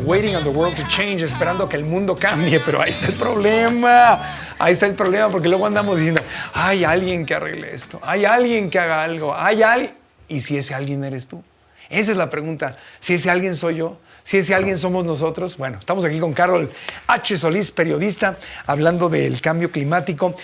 Waiting on the world to change, esperando que el mundo cambie, pero ahí está el problema. Ahí está el problema, porque luego andamos diciendo, hay alguien que arregle esto, hay alguien que haga algo, hay alguien. ¿Y si ese alguien eres tú? Esa es la pregunta. Si ese alguien soy yo, si ese alguien somos nosotros. Bueno, estamos aquí con Carol H. Solís, periodista, hablando del cambio climático.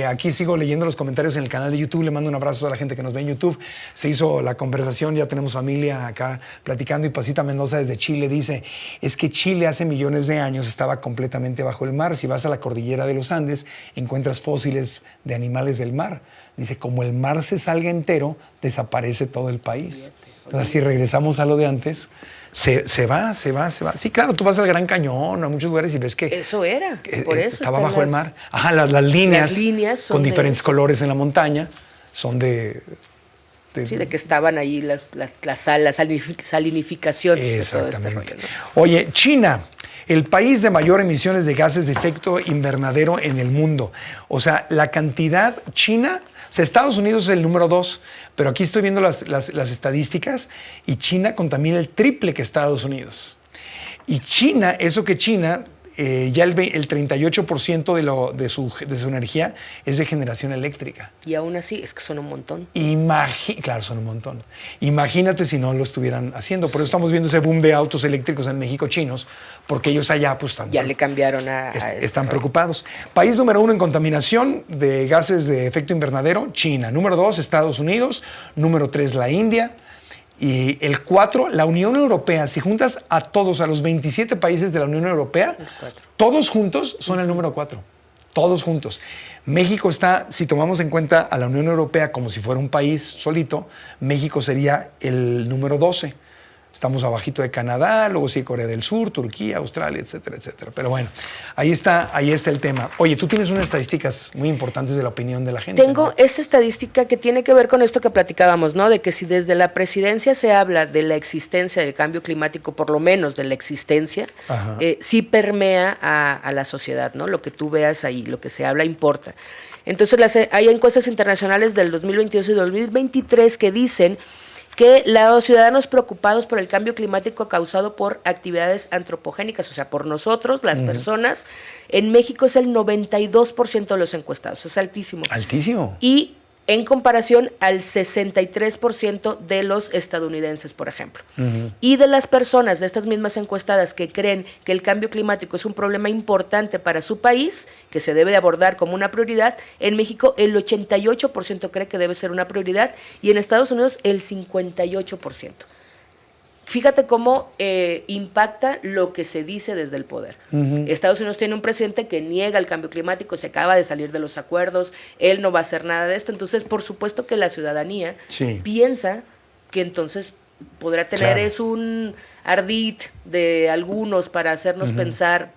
Aquí sigo leyendo los comentarios en el canal de YouTube. Le mando un abrazo a toda la gente que nos ve en YouTube. Se hizo la conversación, ya tenemos familia acá platicando. Y Pasita Mendoza desde Chile dice, es que Chile hace millones de años estaba completamente bajo el mar. Si vas a la cordillera de los Andes, encuentras fósiles de animales del mar. Dice, como el mar se salga entero, desaparece todo el país. Entonces, si regresamos a lo de antes, se va. Sí, claro, tú vas al Gran Cañón, a muchos lugares y ves que... Eso era, por eso estaba bajo el mar. Ajá, las líneas con diferentes colores en la montaña son de que estaban ahí la salinificación de todo este rollo, ¿no? Oye, China, el país de mayor emisiones de gases de efecto invernadero en el mundo. O sea, la cantidad China... O sea, Estados Unidos es el número 2, pero aquí estoy viendo las estadísticas y China contamina el triple que Estados Unidos. Y China, ya el 38% de su energía es de generación eléctrica. Y aún así, es que son un montón. Claro, son un montón. Imagínate si no lo estuvieran haciendo. Por eso estamos viendo ese boom de autos eléctricos en México chinos, porque ellos allá pues están... Ya le cambiaron a están preocupados. País número 1 en contaminación de gases de efecto invernadero, China. Número 2, Estados Unidos. Número 3, la India. Y el 4, la Unión Europea. Si juntas a todos, a los 27 países de la Unión Europea, todos juntos son el número 4. Todos juntos. México está, si tomamos en cuenta a la Unión Europea como si fuera un país solito, México sería el número 12. Estamos abajito de Canadá, luego sí Corea del Sur, Turquía, Australia, etcétera, etcétera. Pero bueno, ahí está el tema. Oye, tú tienes unas estadísticas muy importantes de la opinión de la gente. Tengo, ¿no?, esa estadística que tiene que ver con esto que platicábamos, ¿no? De que si desde la presidencia se habla de la existencia del cambio climático, por lo menos de la existencia, sí permea a la sociedad, ¿no? Lo que tú veas ahí, lo que se habla importa. Entonces hay encuestas internacionales del 2022 y 2023 que dicen que los ciudadanos preocupados por el cambio climático causado por actividades antropogénicas, o sea, por nosotros, las personas, en México es el 92% de los encuestados, es altísimo. Altísimo. Y en comparación al 63% de los estadounidenses, por ejemplo. Y de las personas, de estas mismas encuestadas, que creen que el cambio climático es un problema importante para su país, que se debe de abordar como una prioridad, en México el 88% cree que debe ser una prioridad y en Estados Unidos el 58%. Fíjate cómo impacta lo que se dice desde el poder. Estados Unidos tiene un presidente que niega el cambio climático, se acaba de salir de los acuerdos, él no va a hacer nada de esto. Entonces, por supuesto que la ciudadanía piensa que entonces podrá tener es un ardid de algunos para hacernos pensar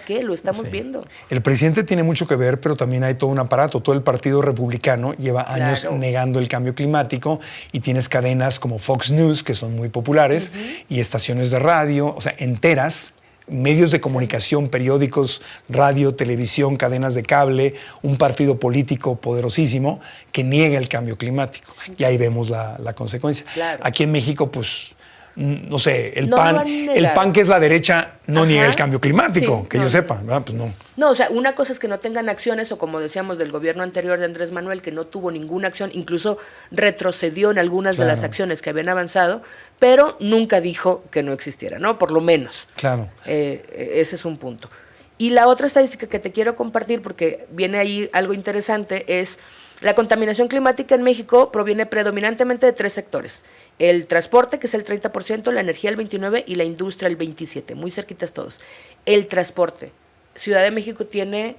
que lo estamos viendo. El presidente tiene mucho que ver, pero también hay todo un aparato. Todo el Partido Republicano lleva años negando el cambio climático y tienes cadenas como Fox News, que son muy populares, y estaciones de radio, o sea, enteras, medios de comunicación, periódicos, radio, televisión, cadenas de cable, un partido político poderosísimo que niega el cambio climático. Y ahí vemos la consecuencia. Claro. Aquí en México, pues, no sé, el PAN, que es la derecha, no niega el cambio climático, que yo sepa, ¿verdad? Pues no. No, o sea, una cosa es que no tengan acciones, o como decíamos del gobierno anterior de Andrés Manuel, que no tuvo ninguna acción, incluso retrocedió en algunas de las acciones que habían avanzado, pero nunca dijo que no existiera, ¿no? Por lo menos. Claro. Ese es un punto. Y la otra estadística que te quiero compartir, porque viene ahí algo interesante, es la contaminación climática en México proviene predominantemente de 3 sectores. El transporte, que es el 30%, la energía el 29% y la industria el 27%, muy cerquitas todos. El transporte. Ciudad de México tiene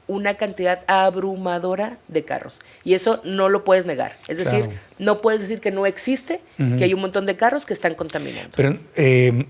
una cantidad abrumadora de carros y eso no lo puedes negar. Es decir, no puedes decir que no existe, que hay un montón de carros que están contaminando. Pero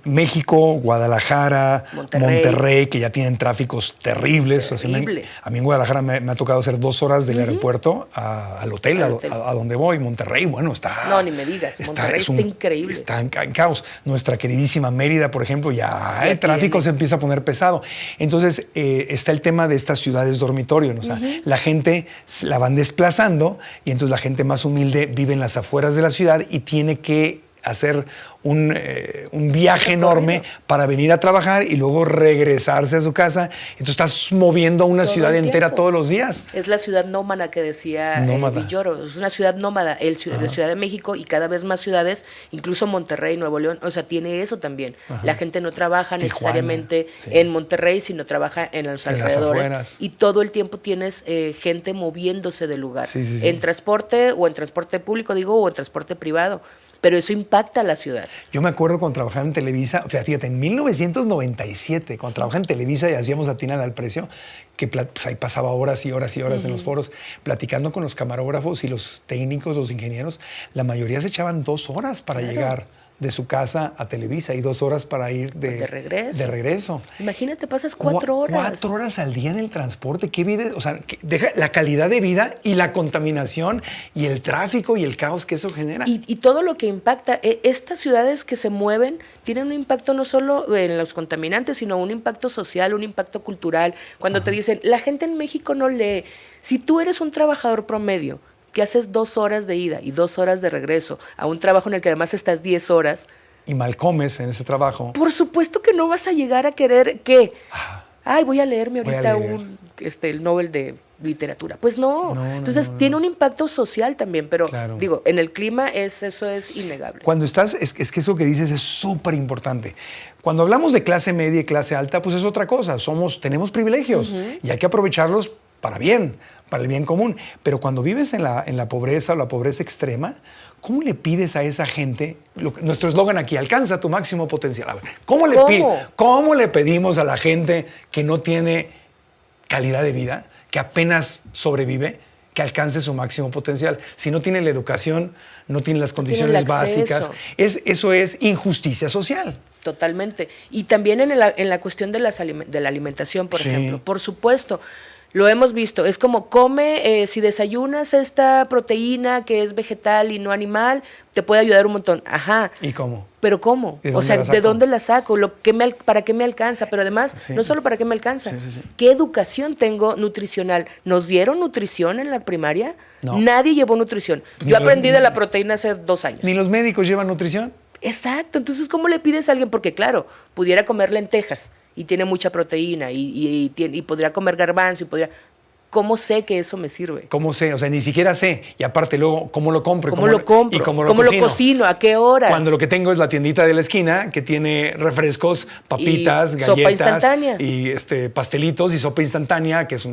México, Guadalajara, Monterrey, que ya tienen tráficos terribles. Terribles. A mí en Guadalajara me ha tocado hacer 2 horas del aeropuerto al hotel, a donde voy. Monterrey, bueno, está... No, ni me digas. Monterrey está increíble. Está en caos. Nuestra queridísima Mérida, por ejemplo, ya el tráfico se empieza a poner pesado. Entonces, está el tema de estas ciudades dormitorio, ¿no? O sea, la gente la van desplazando y entonces la gente más humilde vive en las afueras de la ciudad y tiene que hacer un viaje enorme para venir a trabajar y luego regresarse a su casa. Entonces estás moviendo a una ciudad entera todos los días. Es la ciudad nómada que decía Villoro. Es una ciudad nómada, la Ciudad de México y cada vez más ciudades, incluso Monterrey, Nuevo León, o sea, tiene eso también. La gente no trabaja necesariamente en Monterrey, sino trabaja en los alrededores. Y todo el tiempo tienes gente moviéndose de lugar. En transporte o en transporte público, o en transporte privado. Pero eso impacta a la ciudad. Yo me acuerdo cuando trabajaba en Televisa, o sea, fíjate, en 1997, cuando trabajaba en Televisa y hacíamos Atínale al Precio, que pues ahí pasaba horas y horas y horas en los foros, platicando con los camarógrafos y los técnicos, los ingenieros, la mayoría se echaban 2 horas para llegar de su casa a Televisa y 2 horas para ir de regreso. Imagínate, pasas 4 horas. 4 horas al día en el transporte. ¿Qué vida? O sea, deja la calidad de vida y la contaminación y el tráfico y el caos que eso genera. Y todo lo que impacta. Estas ciudades que se mueven tienen un impacto no solo en los contaminantes, sino un impacto social, un impacto cultural. Cuando te dicen, la gente en México no lee. Si tú eres un trabajador promedio, que haces 2 horas de ida y 2 horas de regreso a un trabajo en el que además estás 10 horas. Y mal comes en ese trabajo. Por supuesto que no vas a llegar a querer que, voy a leerme ahorita el Nobel de literatura. Pues no. Entonces tiene un impacto social también, pero digo, en el clima eso es innegable. Cuando estás, es que eso que dices es súper importante. Cuando hablamos de clase media y clase alta, pues es otra cosa. Tenemos privilegios y hay que aprovecharlos para el bien común. Pero cuando vives en la pobreza o la pobreza extrema, ¿cómo le pides a esa gente? Nuestro eslogan aquí, alcanza tu máximo potencial. A ver, ¿cómo le pedimos a la gente que no tiene calidad de vida, que apenas sobrevive, que alcance su máximo potencial? Si no tiene la educación, no tiene las condiciones básicas. Eso es injusticia social. Totalmente. Y también en la cuestión de la alimentación, por ejemplo. Por supuesto. Lo hemos visto, es como si desayunas esta proteína que es vegetal y no animal, te puede ayudar un montón. Ajá. ¿Y cómo? ¿Pero cómo? O sea, ¿de dónde la saco? ¿Para qué me alcanza? Pero además, no solo para qué me alcanza. ¿Qué educación tengo nutricional? ¿Nos dieron nutrición en la primaria? No. Nadie llevó nutrición. Yo aprendí de la proteína hace 2 años. ¿Ni los médicos llevan nutrición? Exacto. Entonces, ¿cómo le pides a alguien? Porque claro, pudiera comer lentejas y tiene mucha proteína y podría comer garbanzo y podría... ¿Cómo sé que eso me sirve? ¿Cómo sé? O sea, ni siquiera sé. Y aparte luego, ¿cómo lo compro? ¿Cómo lo compro? ¿Y cómo lo cocino? ¿A qué horas? Cuando lo que tengo es la tiendita de la esquina que tiene refrescos, papitas, galletas. Sopa instantánea. Y pastelitos y sopa instantánea, que es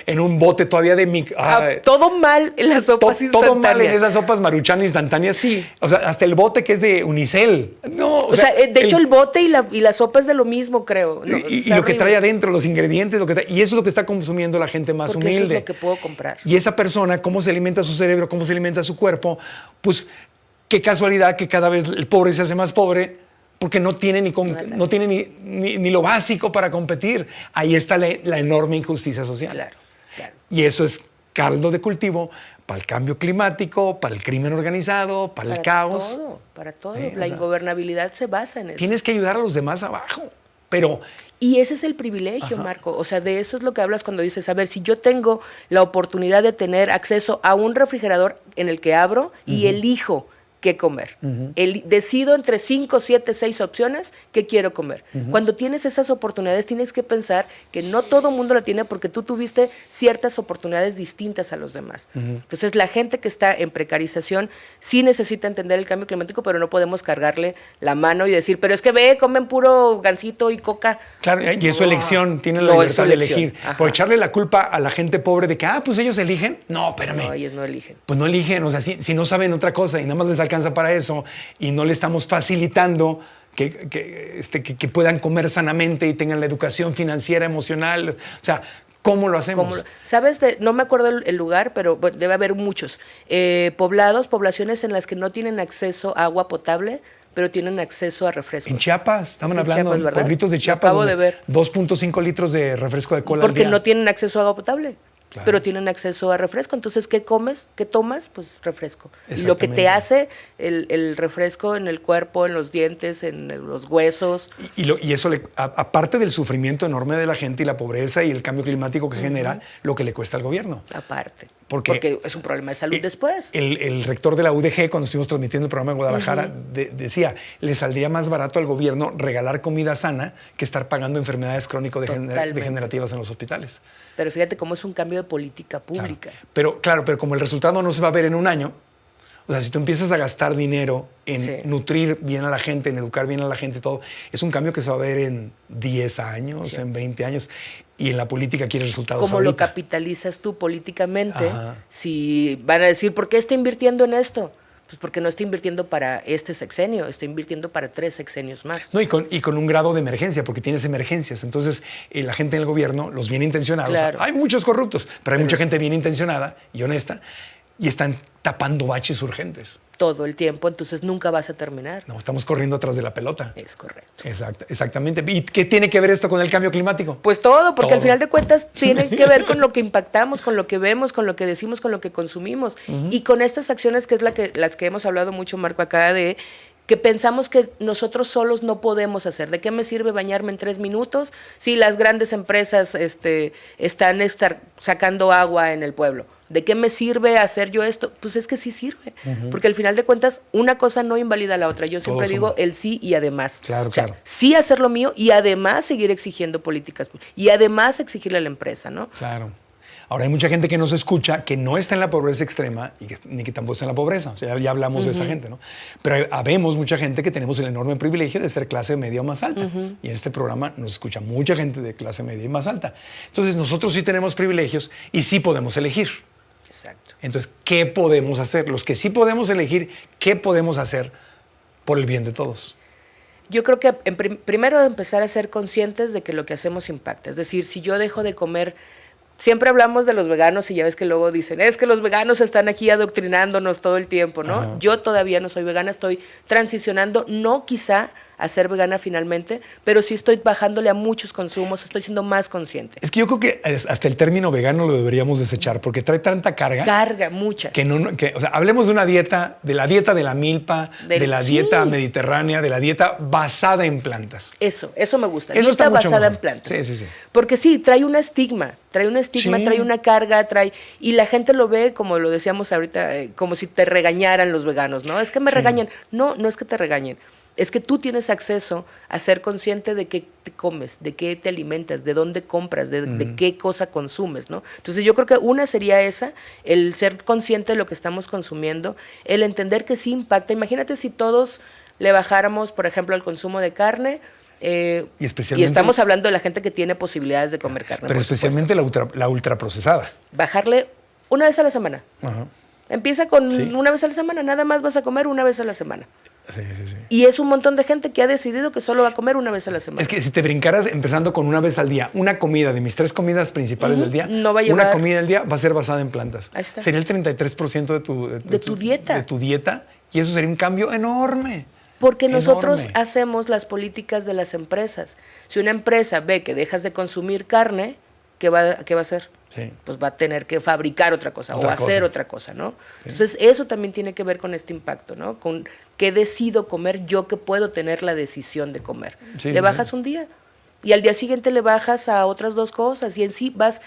en un bote todavía de... todo mal en las sopas instantáneas. Todo mal en esas sopas Maruchan instantáneas. Sí. O sea, hasta el bote que es de Unicel. No, o sea, de hecho el bote y la sopa es de lo mismo, creo. No, y lo que trae adentro, los ingredientes, y eso es lo que está consumiendo la gente más humilde. Eso es lo que puedo comprar. Y esa persona, ¿cómo se alimenta su cerebro? ¿Cómo se alimenta su cuerpo? Pues qué casualidad que cada vez el pobre se hace más pobre porque no tiene ni lo básico para competir. Ahí está la enorme injusticia social. Claro. Y eso es caldo de cultivo para el cambio climático, para el crimen organizado, para el caos. Para todo. La ingobernabilidad se basa en eso. Tienes que ayudar a los demás abajo, pero... Y ese es el privilegio, Marco. O sea, de eso es lo que hablas cuando dices, a ver, si yo tengo la oportunidad de tener acceso a un refrigerador en el que abro y elijo qué comer. Decido entre 5, 7, 6 opciones qué quiero comer. Cuando tienes esas oportunidades tienes que pensar que no todo mundo la tiene porque tú tuviste ciertas oportunidades distintas a los demás. Entonces la gente que está en precarización sí necesita entender el cambio climático, pero no podemos cargarle la mano y decir, pero es que comen puro gansito y coca. Claro, y es su elección, tienen la libertad de elegir. Por echarle la culpa a la gente pobre de que, pues ellos eligen. No, espérame. No, ellos no eligen. Pues no eligen, o sea, si no saben otra cosa y nada más les alcanza para eso y no le estamos facilitando que puedan comer sanamente y tengan la educación financiera, emocional, o sea, ¿cómo lo hacemos? ¿Sabes? No me acuerdo el lugar, pero debe haber muchos. Poblaciones en las que no tienen acceso a agua potable, pero tienen acceso a refrescos. En Chiapas, estaban hablando, en pueblitos de Chiapas, acabo de ver. 2.5 litros de refresco de cola al día. Porque no tienen acceso a agua potable. Claro. Pero tienen acceso a refresco. Entonces, ¿qué comes? ¿Qué tomas? Pues refresco. Y lo que te hace el refresco en el cuerpo, en los dientes, en los huesos. Y eso, aparte del sufrimiento enorme de la gente y la pobreza y el cambio climático que genera, lo que le cuesta al gobierno. Aparte. Porque es un problema de salud después. El rector de la UDG, cuando estuvimos transmitiendo el programa en Guadalajara, decía, le saldría más barato al gobierno regalar comida sana que estar pagando enfermedades crónico-degenerativas en los hospitales. Pero fíjate cómo es un cambio de política pública. Claro, pero como el resultado no se va a ver en un año, o sea, si tú empiezas a gastar dinero en nutrir bien a la gente, en educar bien a la gente y todo, es un cambio que se va a ver en 10 años, en 20 años. Y en la política quiere resultados ¿Cómo ahorita. lo capitalizas tú políticamente? Si van a decir, ¿por qué está invirtiendo en esto? Pues porque no está invirtiendo para este sexenio, está invirtiendo para 3 sexenios más. No, y con un grado de emergencia, porque tienes emergencias. Entonces, la gente en el gobierno, los bien intencionados, hay muchos corruptos, pero hay mucha gente bien intencionada y honesta, y están tapando baches urgentes. Todo el tiempo, entonces nunca vas a terminar. No, estamos corriendo atrás de la pelota. Es correcto. Exactamente. ¿Y qué tiene que ver esto con el cambio climático? Pues todo, porque al final de cuentas tiene que ver con lo que impactamos, con lo que vemos, con lo que decimos, con lo que consumimos. Y con estas acciones que es las que hemos hablado mucho, Marco, acá de que pensamos que nosotros solos no podemos hacer. ¿De qué me sirve bañarme en 3 minutos si las grandes empresas están sacando agua en el pueblo? ¿De qué me sirve hacer yo esto? Pues es que sí sirve, porque al final de cuentas una cosa no invalida a la otra. Yo siempre digo el sí y además. Claro. Sí hacer lo mío y además seguir exigiendo políticas y además exigirle a la empresa, ¿no? Claro. Ahora, hay mucha gente que nos escucha que no está en la pobreza extrema ni que tampoco está en la pobreza. O sea, ya hablamos de esa gente, ¿no? Pero habemos mucha gente que tenemos el enorme privilegio de ser clase media o más alta. Y en este programa nos escucha mucha gente de clase media y más alta. Entonces, nosotros sí tenemos privilegios y sí podemos elegir. Exacto. Entonces, ¿qué podemos hacer? Los que sí podemos elegir, ¿qué podemos hacer por el bien de todos? Yo creo que primero empezar a ser conscientes de que lo que hacemos impacta. Es decir, si yo dejo de comer... Siempre hablamos de los veganos y ya ves que luego dicen, es que los veganos están aquí adoctrinándonos todo el tiempo, ¿no? Ajá. Yo todavía no soy vegana, estoy transicionando, no quizá a ser vegana finalmente, pero sí estoy bajándole a muchos consumos, estoy siendo más consciente. Es que yo creo que hasta el término vegano lo deberíamos desechar porque trae tanta carga. Carga, mucha. O sea, hablemos de una dieta, de la dieta de la milpa, de la dieta mediterránea, de la dieta basada en plantas. Eso me gusta. Eso dieta está mucho basada mejor. en plantas. Sí. Porque sí, trae un estigma, trae una carga, y la gente lo ve, como lo decíamos ahorita, como si te regañaran los veganos, ¿no? Es que me regañan. No es que te regañen. Es que tú tienes acceso a ser consciente de qué te comes, de qué te alimentas, de dónde compras, de qué cosa consumes, ¿no? Entonces yo creo que una sería esa, el ser consciente de lo que estamos consumiendo, el entender que sí impacta. Imagínate si todos le bajáramos, por ejemplo, al consumo de carne, y estamos hablando de la gente que tiene posibilidades de comer carne. Pero especialmente la ultraprocesada. Bajarle una vez a la semana. Ajá. Empieza con una vez a la semana, nada más vas a comer una vez a la semana. Sí. Y es un montón de gente que ha decidido que solo va a comer una vez a la semana. Es que si te brincaras empezando con una vez al día, una comida de mis 3 comidas principales del día, no va a llevar... una comida del día va a ser basada en plantas. Ahí está. Sería el 33% de tu dieta. De tu dieta, y eso sería un cambio enorme. Porque nosotros hacemos las políticas de las empresas. Si una empresa ve que dejas de consumir carne, ¿qué va a hacer? Sí. Pues va a tener que fabricar otra cosa o hacer otra cosa, ¿no? Sí. Entonces, eso también tiene que ver con este impacto, ¿no? Con qué decido comer yo, que puedo tener la decisión de comer. Le bajas un día y al día siguiente le bajas a otras 2 cosas y en sí vas...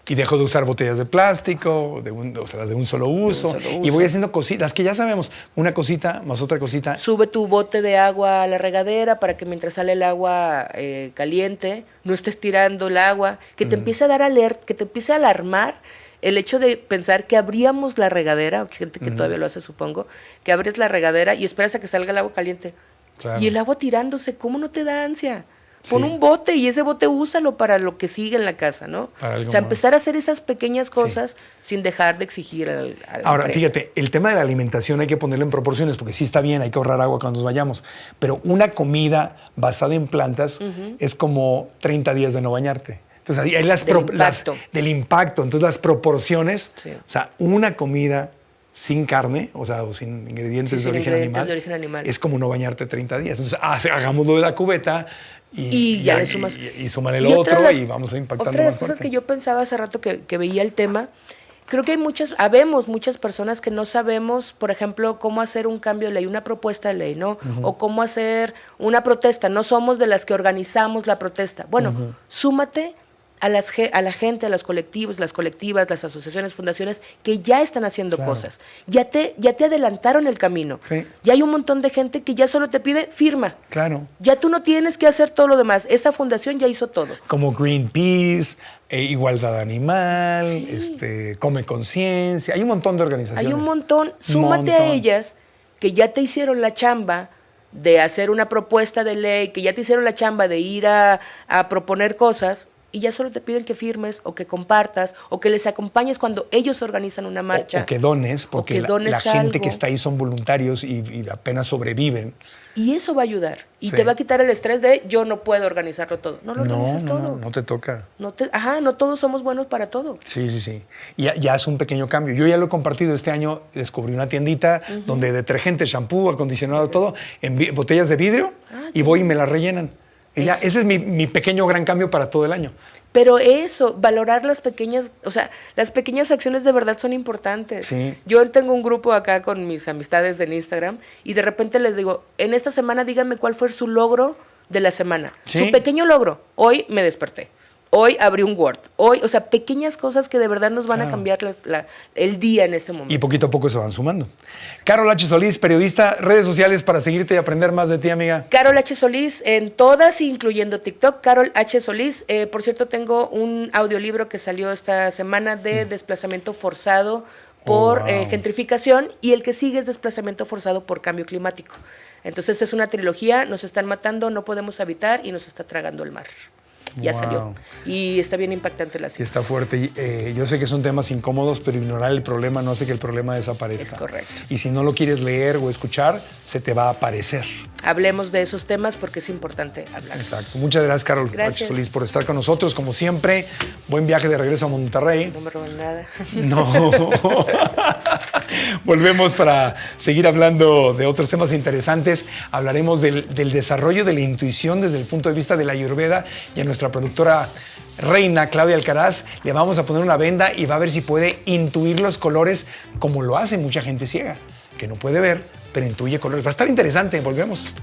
Y dejo de usar botellas de plástico, de un solo uso. Y voy haciendo cositas, que ya sabemos, una cosita más otra cosita. Sube tu bote de agua a la regadera para que mientras sale el agua caliente, no estés tirando el agua, que te empiece a dar que te empiece a alarmar el hecho de pensar que abríamos la regadera, gente que todavía lo hace, supongo, que abres la regadera y esperas a que salga el agua caliente. Claro. Y el agua tirándose, ¿cómo no te da ansia? Pon un bote y ese bote úsalo para lo que sigue en la casa, ¿no? O sea, empezar a hacer esas pequeñas cosas sin dejar de exigir al Ahora, fíjate, el tema de la alimentación hay que ponerlo en proporciones, porque sí está bien, hay que ahorrar agua cuando nos vayamos, pero una comida basada en plantas es como 30 días de no bañarte. Entonces, ahí del impacto. Entonces, las proporciones, o sea, una comida sin carne, o sea, o sin ingredientes de origen animal, es como no bañarte 30 días. Entonces, hagámoslo de la cubeta y ya le sumas. Y súmale el otro y vamos a impactando más. Otra de las cosas que yo pensaba hace rato que veía el tema, creo que habemos muchas personas que no sabemos, por ejemplo, cómo hacer un cambio de ley, una propuesta de ley, ¿no? O cómo hacer una protesta. No somos de las que organizamos la protesta. Bueno, súmate a la gente, a los colectivos, las colectivas, las asociaciones, fundaciones que ya están haciendo cosas. Ya te adelantaron el camino. Sí. Ya hay un montón de gente que ya solo te pide firma. Claro. Ya tú no tienes que hacer todo lo demás. Esta fundación ya hizo todo. Como Greenpeace, Igualdad Animal, Come Conciencia. Hay un montón de organizaciones. Hay un montón. Súmate a ellas que ya te hicieron la chamba de hacer una propuesta de ley, que ya te hicieron la chamba de ir a proponer cosas, y ya solo te piden que firmes o que compartas o que les acompañes cuando ellos organizan una marcha. O que dones, porque la gente algo. que está ahí son voluntarios y apenas sobreviven. Y eso va a ayudar. Y te va a quitar el estrés de yo no puedo organizarlo todo. No lo organizas todo. No te toca. No todos somos buenos para todo. Sí. Y ya es un pequeño cambio. Yo ya lo he compartido este año. Descubrí una tiendita donde detergente, shampoo, acondicionado, todo, en botellas de vidrio y voy y me las rellenan. Y ya, ese es mi pequeño gran cambio para todo el año. Pero eso, valorar las pequeñas, las pequeñas acciones de verdad son importantes. Sí. Yo tengo un grupo acá con mis amistades en Instagram y de repente les digo, en esta semana díganme cuál fue su logro de la semana. Sí. Su pequeño logro. Hoy me desperté. Hoy abrí un Word. Hoy, pequeñas cosas que de verdad nos van a cambiar el día en este momento. Y poquito a poco se van sumando. Carol H. Solís, periodista, redes sociales para seguirte y aprender más de ti, amiga. Carol H. Solís en todas, incluyendo TikTok. Carol H. Solís. Por cierto, tengo un audiolibro que salió esta semana de desplazamiento forzado por gentrificación, y el que sigue es desplazamiento forzado por cambio climático. Entonces es una trilogía, nos están matando, no podemos habitar y nos está tragando el mar. Ya salió. Y está bien impactante la cita. Está fuerte. Yo sé que son temas incómodos, pero ignorar el problema no hace que el problema desaparezca. Es correcto. Y si no lo quieres leer o escuchar, se te va a aparecer. Hablemos de esos temas porque es importante hablar. Exacto. Muchas gracias, Carol H. Solís, por estar con nosotros. Como siempre, buen viaje de regreso a Monterrey. No me roban nada. No. Volvemos para seguir hablando de otros temas interesantes. Hablaremos del desarrollo de la intuición desde el punto de vista de la Ayurveda, y a nuestra productora reina Claudia Alcaraz le vamos a poner una venda y va a ver si puede intuir los colores como lo hace mucha gente ciega, que no puede ver, pero intuye colores. Va a estar interesante. Volvemos.